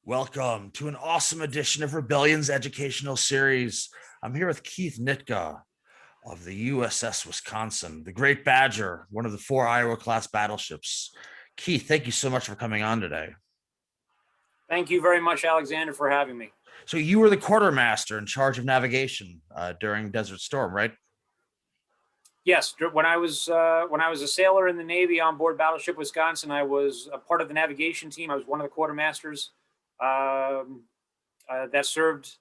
Welcome to an awesome edition of Rebellion's educational series. I'm here with Keith Nitka of the USS Wisconsin, the Great Badger, one of the 4 Iowa-class battleships. Keith, thank you so much for coming on today. Thank you very much, Alexander, for having me. So you were the quartermaster in charge of navigation during Desert Storm, right? Yes, when I was a sailor in the Navy on board Battleship Wisconsin, I was a part of the navigation team. I was one of the quartermasters that served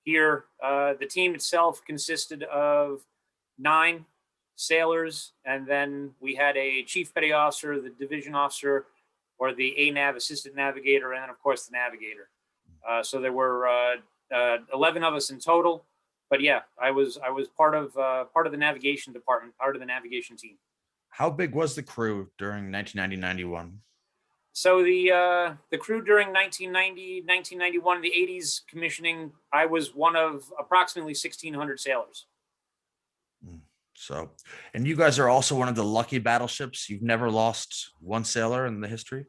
here. The team itself consisted of 9 sailors, and then we had a chief petty officer, the division officer, or the ANAV, assistant navigator, and then of course the navigator. So there were 11 of us in total. But yeah, I was part of the navigation department, part of the navigation team. How big was the crew during 1990-91? So the crew during 1990, 1991, the 80s commissioning, I was one of approximately 1,600 sailors. So, and you guys are also one of the Lucky Battleships. You've never lost one sailor in the history?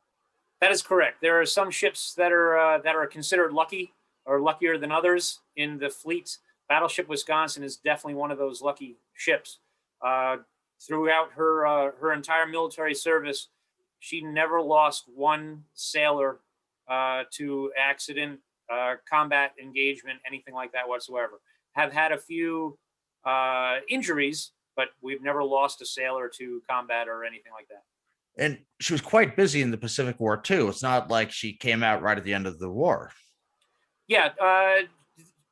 That is correct. There are some ships that are considered lucky or luckier than others in the fleet. Battleship Wisconsin is definitely one of those lucky ships. Throughout her entire military service, she never lost one sailor to accident, combat engagement, anything like that whatsoever. Have had a few injuries, but we've never lost a sailor to combat or anything like that. And she was quite busy in the Pacific War too. It's not like she came out right at the end of the war. Yeah,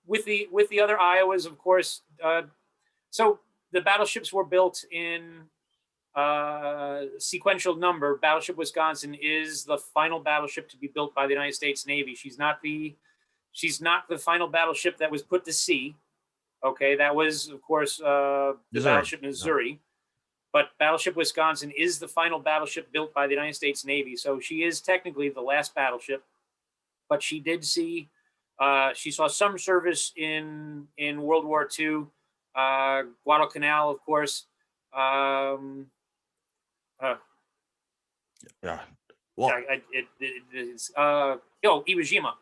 with the other Iowas, of course. So the battleships were built in sequential number. Battleship Wisconsin is the final battleship to be built by the United States Navy. She's not the final battleship that was put to sea. Okay, that was, of course, the Battleship Missouri. No. But Battleship Wisconsin is the final battleship built by the United States Navy. So she is technically the last battleship. But she did see, she saw some service in World War II, Guadalcanal, of course. Yeah. Well, Iwo Jima,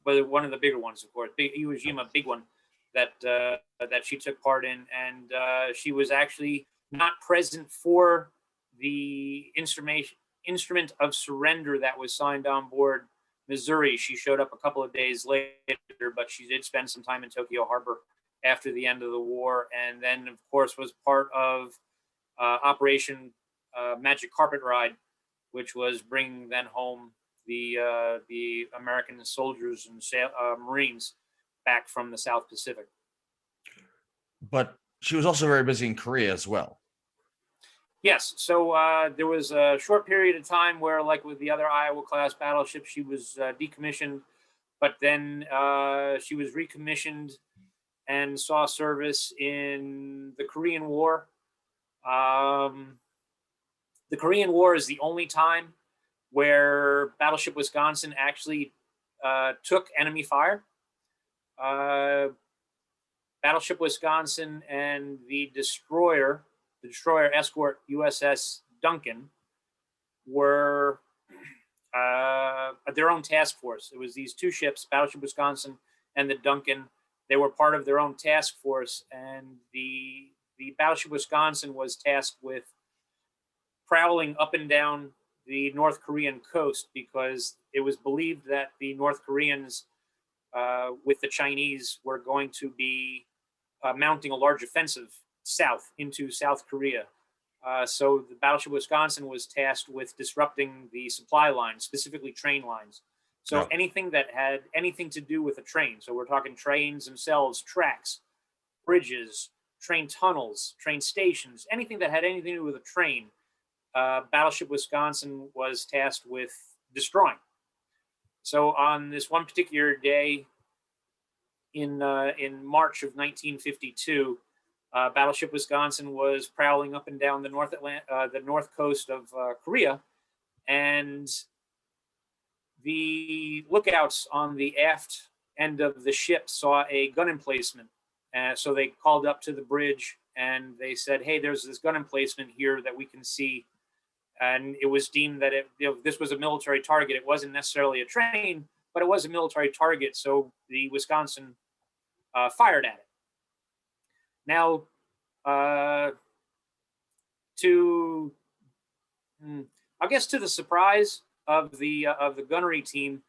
but one of the bigger ones, of course. Iwo Jima, big one that she took part in, and she was actually not present for the instrument of surrender that was signed on board Missouri. She showed up a couple of days later, but she did spend some time in Tokyo Harbor after the end of the war, and then, of course, was part of Operation Magic Carpet Ride, which was bringing then home the American soldiers and Marines back from the South Pacific. But she was also very busy in Korea as well. Yes. So there was a short period of time where, like with the other Iowa-class battleships, she was decommissioned, but then she was recommissioned and saw service in the Korean War. The Korean War is the only time where Battleship Wisconsin actually took enemy fire. Battleship Wisconsin and the destroyer escort USS Duncan were their own task force. It was these 2 ships, Battleship Wisconsin and the Duncan. They were part of their own task force, and the Battleship Wisconsin was tasked with prowling up and down the North Korean coast because it was believed that the North Koreans with the Chinese were going to be mounting a large offensive south into South Korea. So the Battleship Wisconsin was tasked with disrupting the supply lines, specifically train lines. So anything that had anything to do with a train. So we're talking trains themselves, tracks, bridges, train tunnels, train stations, anything that had anything to do with a train, Battleship Wisconsin was tasked with destroying. So on this one particular day in March of 1952, Battleship Wisconsin was prowling up and down the north coast of Korea, and the lookouts on the aft end of the ship saw a gun emplacement. So they called up to the bridge and they said, "Hey, there's this gun emplacement here that we can see." And it was deemed that this was a military target. It wasn't necessarily a train, but it was a military target, so the Wisconsin fired at it. Now, I guess to the surprise of the gunnery team,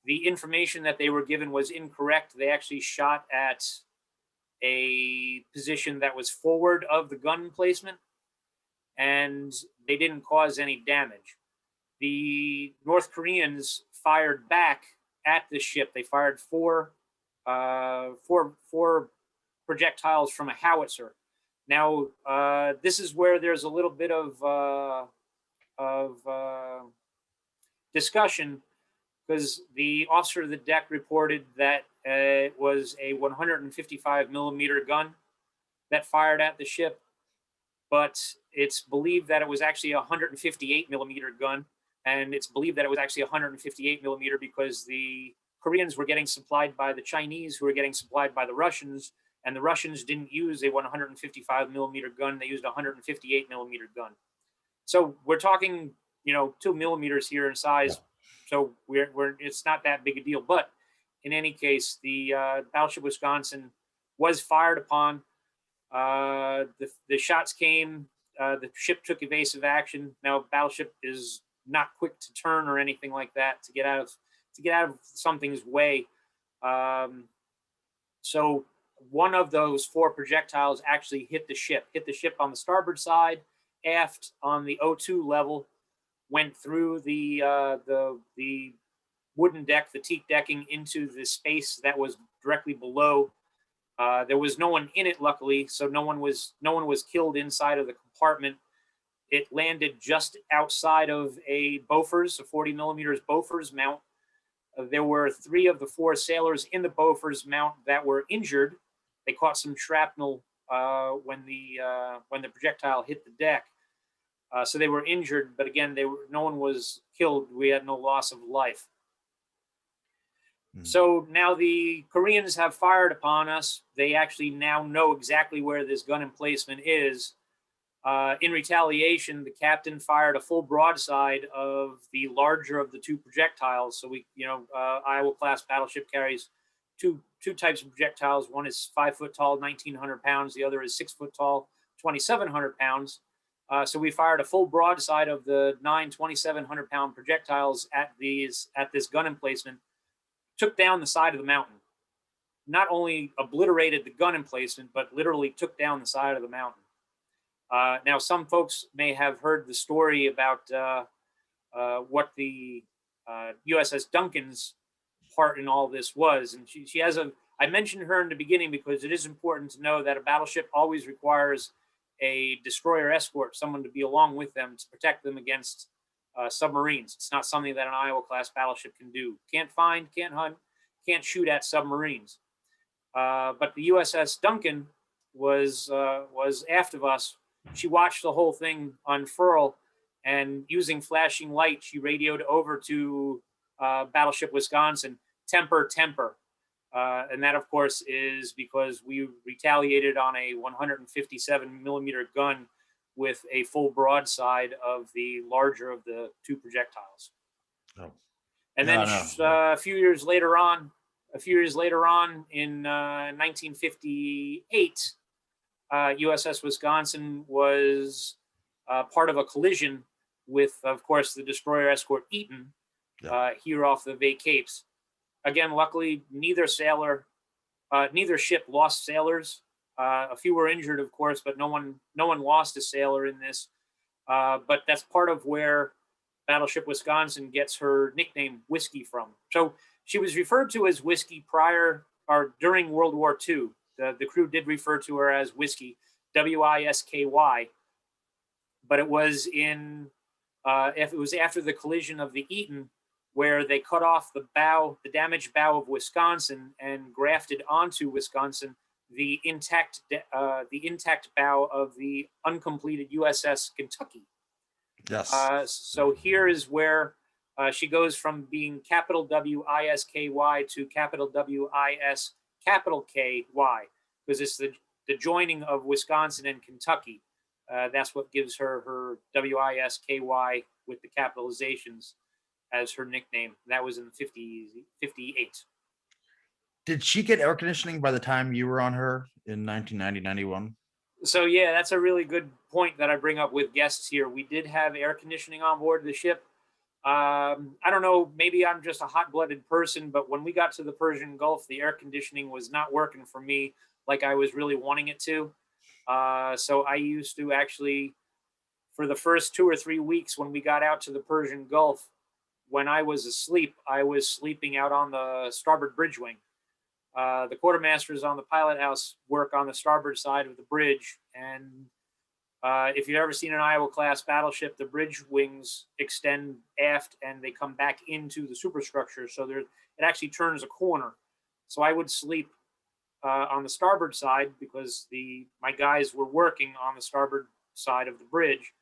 the information that they were given was incorrect. They actually shot at a position that was forward of the gun emplacement, and they didn't cause any damage. The North Koreans fired back at the ship. They fired four projectiles from a howitzer. Now, this is where there's a little bit of discussion, because the officer of the deck reported that it was a 155 millimeter gun that fired at the ship, but it's believed that it was actually a 158 millimeter gun, and it's believed that it was actually 158 millimeter because the Koreans were getting supplied by the Chinese, who were getting supplied by the Russians, and the Russians didn't use a 155 millimeter gun; they used a 158 millimeter gun. So we're talking, 2 millimeters here in size. Yeah. So it's not that big a deal. But in any case, the Battleship Wisconsin was fired upon. The shots came. The ship took evasive action. Now, Battleship is not quick to turn or anything like that to get out of something's way. So one of those four projectiles actually hit the ship on the starboard side, aft on the O2 level, went through the wooden deck, the teak decking, into the space that was directly below. There was no one in it, luckily, so no one was killed inside of the compartment. It landed just outside of a Bofors, a 40 millimeters Bofors mount. There were 3 of the 4 sailors in the Bofors mount that were injured. They caught some shrapnel when the projectile hit the deck, so they were injured. But again, no one was killed. We had no loss of life. So now the Koreans have fired upon us. They actually now know exactly where this gun emplacement is. In retaliation, the captain fired a full broadside of the larger of the 2 projectiles. So Iowa class battleship carries two types of projectiles. One is 5 foot tall, 1,900 pounds. The other is 6 foot tall, 2,700 pounds. So we fired a full broadside of the 9 2,700 pound projectiles at this gun emplacement. Took down the side of the mountain. Not only obliterated the gun emplacement, but literally took down the side of the mountain. Now, some folks may have heard the story about what the USS Duncan's part in all this was. And she has I mentioned her in the beginning because it is important to know that a battleship always requires a destroyer escort, someone to be along with them to protect them against submarines. It's not something that an Iowa class battleship can do. Can't find, can't hunt, can't shoot at submarines. But the USS Duncan was aft of us. She watched the whole thing unfurl, and using flashing light, she radioed over to Battleship Wisconsin, temper. And that, of course, is because we retaliated on a 157 millimeter gun with a full broadside of the larger of the 2 projectiles. Oh. And then a few years later on, in 1958, USS Wisconsin was part of a collision with, of course, the destroyer escort Eaton here off the Bay Capes. Again, luckily, neither ship lost sailors. A few were injured, of course, but no one lost a sailor in this. But that's part of where Battleship Wisconsin gets her nickname WisKy from. So she was referred to as WisKy prior or during World War II. The crew did refer to her as WisKy, WISKY. But it was after the collision of the Eaton, where they cut off the damaged bow of Wisconsin, and grafted onto Wisconsin the intact bow of the uncompleted USS Kentucky. Yes. So here is where she goes from being capital WISKY to capital WIS capital KY, because it's the joining of Wisconsin and Kentucky. That's what gives her WISKY with the capitalizations. as her nickname. That was in the 58. Did she get air conditioning by the time you were on her in 1990, 91? So yeah, that's a really good point that I bring up with guests here. We did have air conditioning on board the ship. I don't know, maybe I'm just a hot-blooded person, but when we got to the Persian Gulf, the air conditioning was not working for me like I was really wanting it to. So I used to actually, for the first 2 or 3 weeks when we got out to the Persian Gulf, when I was asleep, I was sleeping out on the starboard bridge wing. The quartermasters on the pilot house work on the starboard side of the bridge, and if you've ever seen an Iowa class battleship, the bridge wings extend aft and they come back into the superstructure. So it actually turns a corner. So I would sleep on the starboard side because my guys were working on the starboard side of the bridge.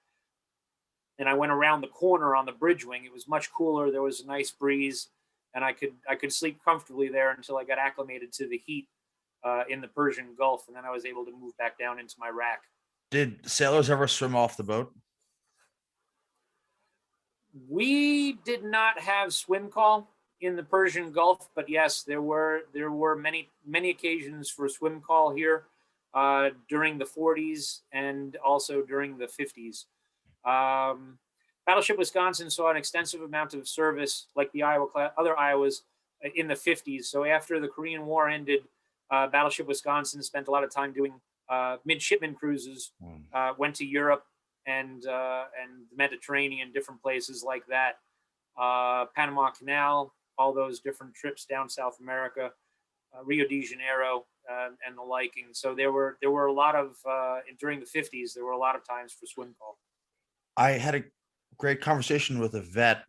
And I went around the corner on the bridge wing. It was much cooler. There was a nice breeze, and I could sleep comfortably there until I got acclimated to the heat in the Persian Gulf, and then I was able to move back down into my rack. Did sailors ever swim off the boat? We did not have swim call in the Persian Gulf, but yes, there were many occasions for swim call here during the 40s and also during the 50s. Battleship Wisconsin saw an extensive amount of service, like the other Iowas, in the 50s. So after the Korean War ended, Battleship Wisconsin spent a lot of time doing midshipman cruises, went to Europe and the Mediterranean, different places like that, Panama Canal, all those different trips down South America, Rio de Janeiro, and the liking. So there were a lot of during the 50s. There were a lot of times for swim call. I had a great conversation with a vet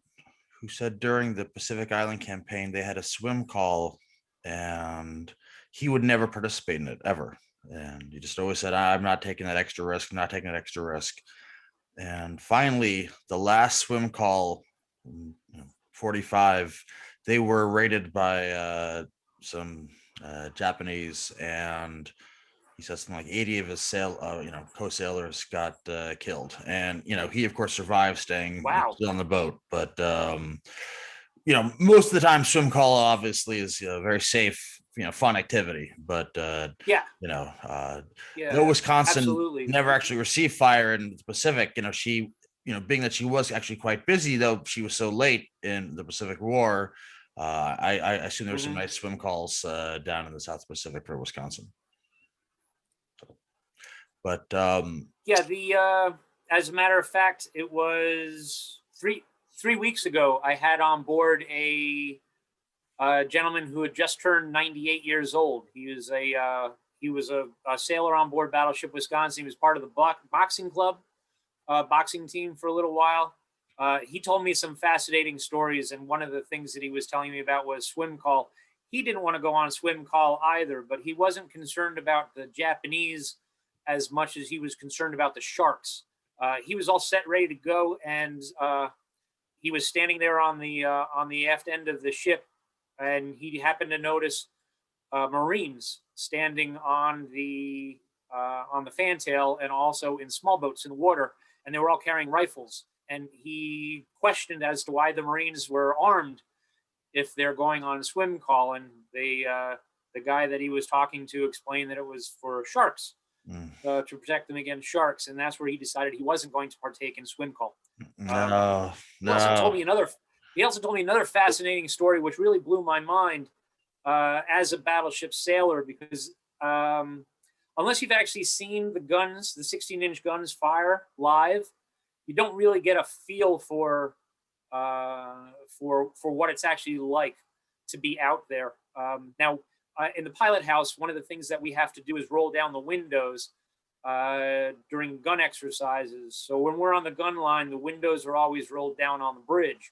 who said during the Pacific Island campaign they had a swim call, and he would never participate in it ever. And he just always said, I'm not taking that extra risk, I'm not taking that extra risk. And finally, the last swim call, 45, they were raided by some Japanese, and he said something like 80 of his co-sailors got killed. And, he of course survived staying still on the boat. But, most of the time swim call obviously is very safe, fun activity, but no, Wisconsin absolutely never actually received fire in the Pacific. She, being that she was actually quite busy, though she was so late in the Pacific War, I assume there were some nice swim calls down in the South Pacific for Wisconsin. But as a matter of fact, it was three weeks ago, I had on board a gentleman who had just turned 98 years old. He was a sailor on board Battleship Wisconsin. He was part of the boxing club, boxing team for a little while. He told me some fascinating stories, and one of the things that he was telling me about was swim call. He didn't want to go on swim call either, but he wasn't concerned about the Japanese as much as he was concerned about the sharks. He was all set, ready to go, and he was standing there on the aft end of the ship, and he happened to notice Marines standing on the fantail and also in small boats in the water, and they were all carrying rifles. And he questioned as to why the Marines were armed if they're going on swim call, and the guy that he was talking to explained that it was for sharks. To protect them against sharks, and that's where he decided he wasn't going to partake in swim call. No. He also told me another fascinating story, which really blew my mind as a battleship sailor, because unless you've actually seen the guns, the 16-inch guns fire live, you don't really get a feel for what it's actually like to be out there. Now, in the pilot house, one of the things that we have to do is roll down the windows during gun exercises. So when we're on the gun line, the windows are always rolled down on the bridge.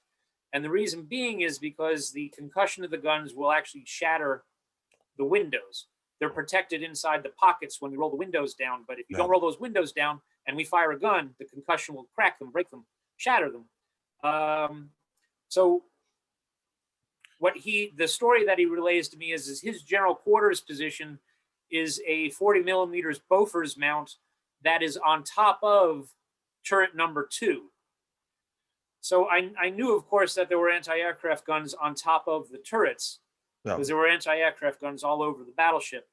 And the reason being is because the concussion of the guns will actually shatter the windows. They're protected inside the pockets when we roll the windows down. But if you don't roll those windows down and we fire a gun, the concussion will crack them, break them, shatter them. So the story that he relays to me is his general quarters position is a 40 millimeters Bofors mount that is on top of turret number 2. So I knew, of course, that there were anti-aircraft guns on top of the turrets, Yeah. because there were anti-aircraft guns all over the battleship.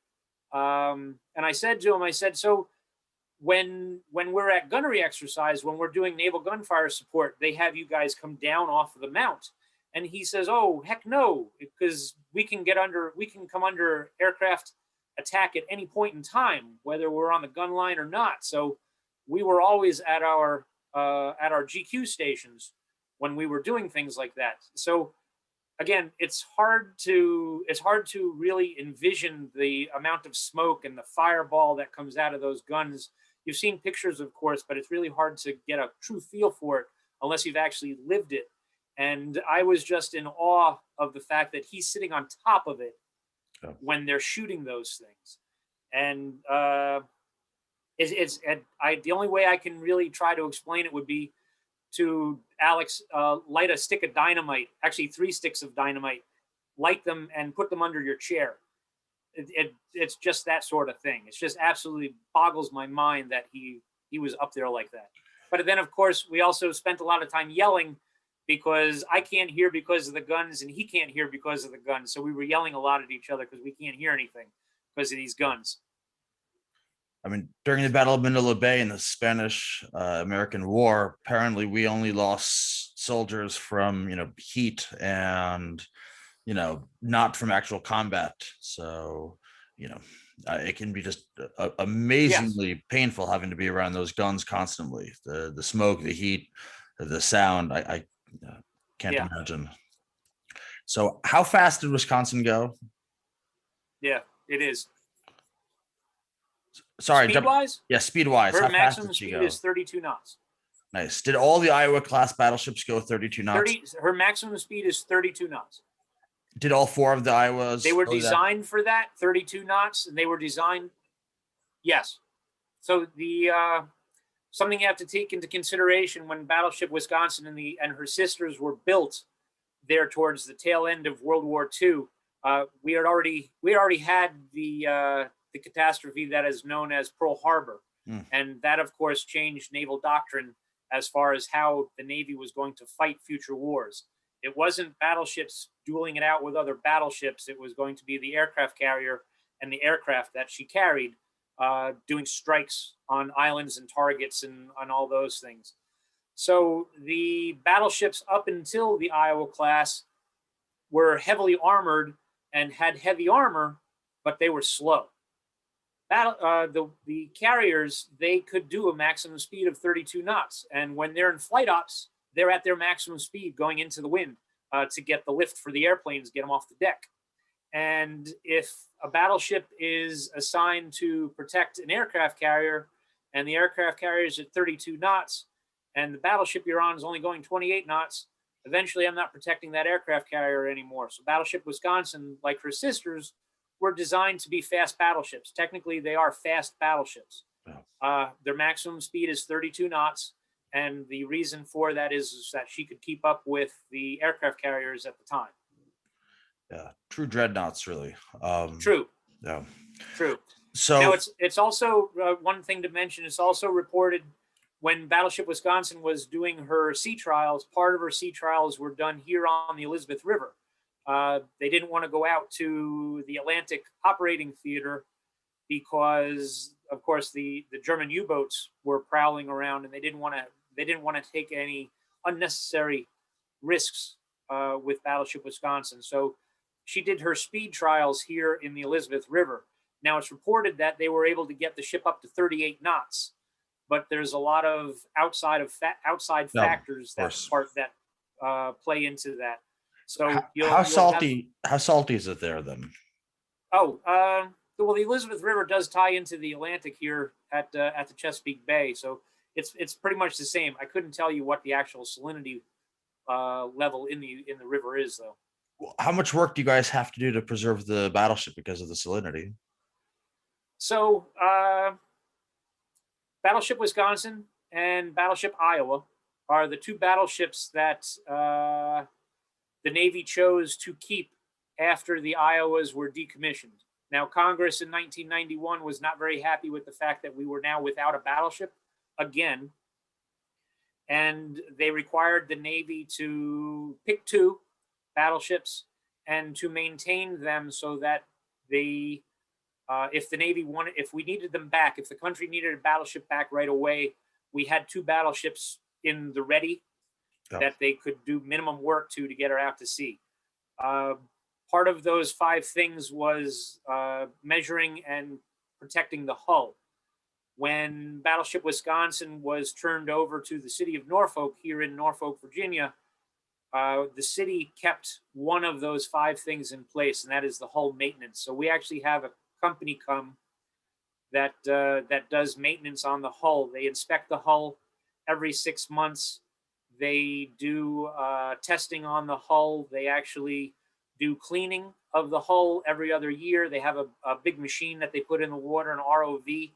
And I said to him, I said, so when we're at gunnery exercise, when we're doing naval gunfire support, they have you guys come down off of the mount. And he says, oh, heck no, because we can come under aircraft attack at any point in time, whether we're on the gun line or not. So we were always at our GQ stations when we were doing things like that. So again, it's hard to really envision the amount of smoke and the fireball that comes out of those guns. You've seen pictures, of course, but it's really hard to get a true feel for it unless you've actually lived it. And I was just in awe of the fact that he's sitting on top of it when they're shooting those things. And the only way I can really try to explain it would be to Alex light a stick of dynamite, actually 3 sticks of dynamite, light them and put them under your chair. It's just that sort of thing. It's just absolutely boggles my mind that he was up there like that. But then, of course, we also spent a lot of time yelling because I can't hear because of the guns and he can't hear because of the guns. So we were yelling a lot at each other because we can't hear anything because of these guns. I mean, during the Battle of Manila Bay in the Spanish-American War, apparently we only lost soldiers from, heat and, not from actual combat. So, it can be just amazingly painful having to be around those guns constantly. The smoke, the heat, the sound. I can't imagine. So how fast did Wisconsin go? Yeah, it is. Sorry, speed-wise? Yeah, speed-wise. Her How fast maximum did she speed go? is 32 knots. Nice. Did all the Iowa class battleships go 32 knots? Her maximum speed is 32 knots. Did all 4 of the Iowas? They were designed for that, 32 knots, and they were designed. Yes. So the something you have to take into consideration when Battleship Wisconsin and her sisters were built there towards the tail end of World War II, we had already had the catastrophe that is known as Pearl Harbor, and that, of course, changed naval doctrine as far as how the Navy was going to fight future wars. It wasn't battleships dueling it out with other battleships. It was going to be the aircraft carrier and the aircraft that she carried doing strikes on islands and targets and on all those things. So the battleships up until the Iowa class were heavily armored and had heavy armor, but they were slow. The carriers, they could do a maximum speed of 32 knots. And when they're in flight ops, they're at their maximum speed going into the wind to get the lift for the airplanes, get them off the deck. And if a battleship is assigned to protect an aircraft carrier and the aircraft carrier is at 32 knots and the battleship you're on is only going 28 knots, eventually I'm not protecting that aircraft carrier anymore. So Battleship Wisconsin, like her sisters, were designed to be fast battleships. Technically, they are fast battleships. Their maximum speed is 32 knots. And the reason for that is that she could keep up with the aircraft carriers at the time. Yeah, true dreadnoughts, really. True. Yeah. True. So now it's also one thing to mention. It's also reported when Battleship Wisconsin was doing her sea trials, part of her sea trials were done here on the Elizabeth River. They didn't want to go out to the Atlantic operating theater because, of course, the German U-boats were prowling around, and they didn't want to take any unnecessary risks with Battleship Wisconsin. So she did her speed trials here in the Elizabeth River. Now it's reported that they were able to get the ship up to 38 knots, but there's a lot of outside factors that play into that. So how salty is it there then? Well, the Elizabeth River does tie into the Atlantic here at the Chesapeake Bay, so it's pretty much the same. I couldn't tell you what the actual salinity level in the river is, though. How much work do you guys have to do to preserve the battleship because of the salinity? So, Battleship Wisconsin and Battleship Iowa are the 2 battleships that the Navy chose to keep after the Iowas were decommissioned. Now, Congress in 1991 was not very happy with the fact that we were now without a battleship again. and they required the Navy to pick 2 battleships and to maintain them so that they, if the Navy wanted, if we needed them back, if the country needed a battleship back right away, we had 2 battleships in the ready Yeah. that they could do minimum work to get her out to sea. Part of those 5 things was measuring and protecting the hull. When Battleship Wisconsin was turned over to the city of Norfolk here in Norfolk, Virginia, the city kept one of those 5 things in place, and that is the hull maintenance. So we actually have a company come that that does maintenance on the hull. They inspect the hull every 6 months. They do testing on the hull. They actually do cleaning of the hull every other year. They have a big machine that they put in the water, an ROV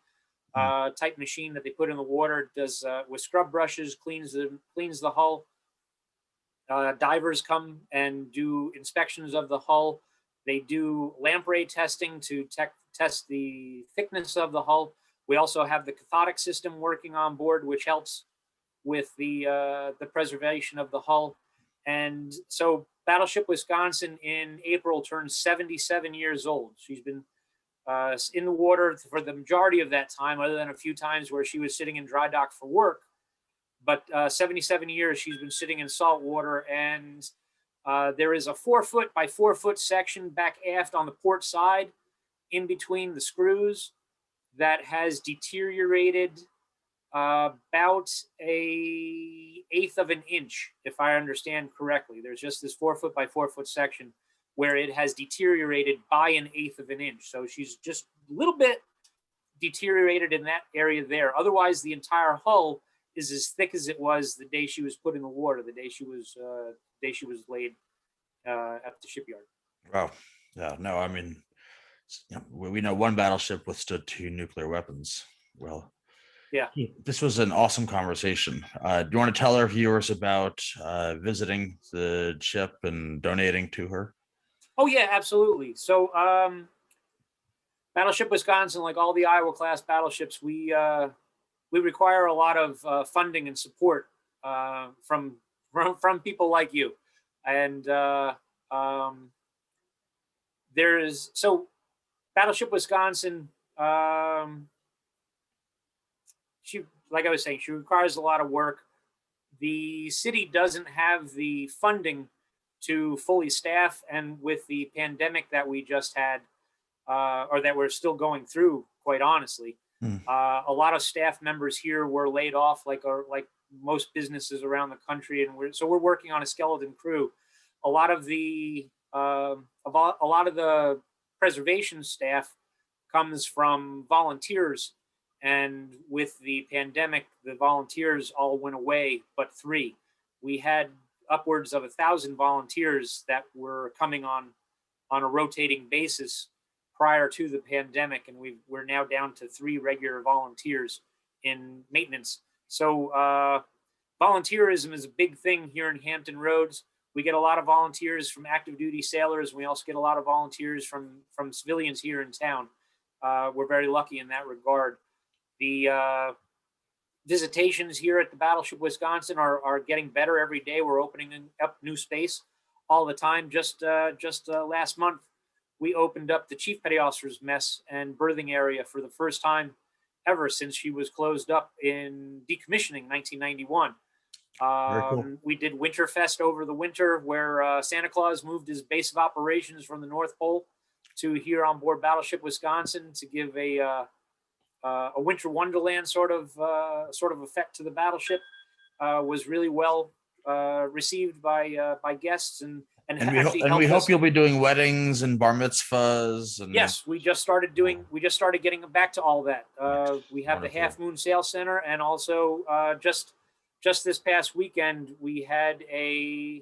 type machine that they put in the water. It does with scrub brushes, cleans the hull. Divers come and do inspections of the hull. They do lamprey testing to test the thickness of the hull. We also have the cathodic system working on board, which helps with the preservation of the hull. And so Battleship Wisconsin in April turns 77 years old. She's been in the water for the majority of that time, other than a few times where she was sitting in dry dock for work. But 77 years she's been sitting in salt water, and there is a 4-foot by 4-foot section back aft on the port side in between the screws that has deteriorated about a 1/8 of an inch, if I understand correctly. There's just this 4-foot by 4-foot section where it has deteriorated by an 1/8 of an inch. So she's just a little bit deteriorated in that area there. Otherwise, the entire hull is as thick as it was the day she was put in the water, the day she was laid at the shipyard. Wow. Yeah. No, I mean, we know one battleship withstood 2 nuclear weapons. Well, yeah. This was an awesome conversation. Do you want to tell our viewers about visiting the ship and donating to her? Oh yeah, absolutely. So Battleship Wisconsin, like all the Iowa class battleships, we require a lot of funding and support from people like you. And so Battleship Wisconsin, she, like I was saying, she requires a lot of work. The city doesn't have the funding to fully staff, and with the pandemic that we just had, or that we're still going through, quite honestly, a lot of staff members here were laid off, like most businesses around the country, and we're working on a skeleton crew. A lot of the preservation staff comes from volunteers, and with the pandemic, the volunteers all went away, but 3. We had upwards of 1,000 volunteers that were coming on a rotating basis prior to the pandemic, and we're now down to 3 regular volunteers in maintenance. So volunteerism is a big thing here in Hampton Roads. We get a lot of volunteers from active duty sailors. We also get a lot of volunteers from civilians here in town. We're very lucky in that regard. The visitations here at the Battleship Wisconsin are getting better every day. We're opening up new space all the time. Just last month, we opened up the Chief Petty Officer's mess and berthing area for the first time ever since she was closed up in decommissioning 1991. Cool. We did Winterfest over the winter, where Santa Claus moved his base of operations from the North Pole to here on board Battleship Wisconsin to give a winter wonderland sort of effect to the battleship. Was really well received by guests, and we hope you'll be doing weddings and bar mitzvahs. And yes, we just started getting back to all that. We have the Half Moon Sail Center, and also just this past weekend we had a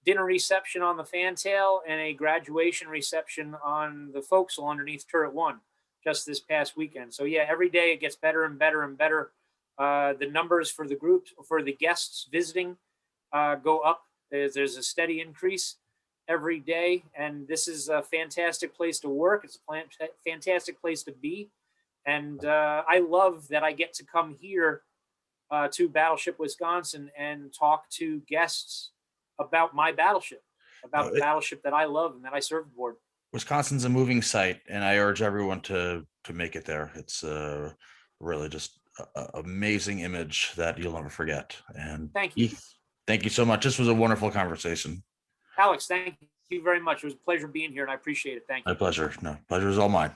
dinner reception on the fantail and a graduation reception on the forecastle underneath turret 1. Just this past weekend. So yeah, every day it gets better and better and better. The numbers for the groups, for the guests visiting, go up. There's a steady increase every day, and this is a fantastic place to work. It's a fantastic place to be, and I love that I get to come here to Battleship Wisconsin and talk to guests about my battleship, about the battleship that I love and that I served aboard. Wisconsin's a moving site, and I urge everyone to make it there. It's really just an amazing image that you'll never forget. And Thank you. Thank you so much. This was a wonderful conversation. Alex, thank you very much. It was a pleasure being here, and I appreciate it. Thank you. My pleasure. No, pleasure is all mine.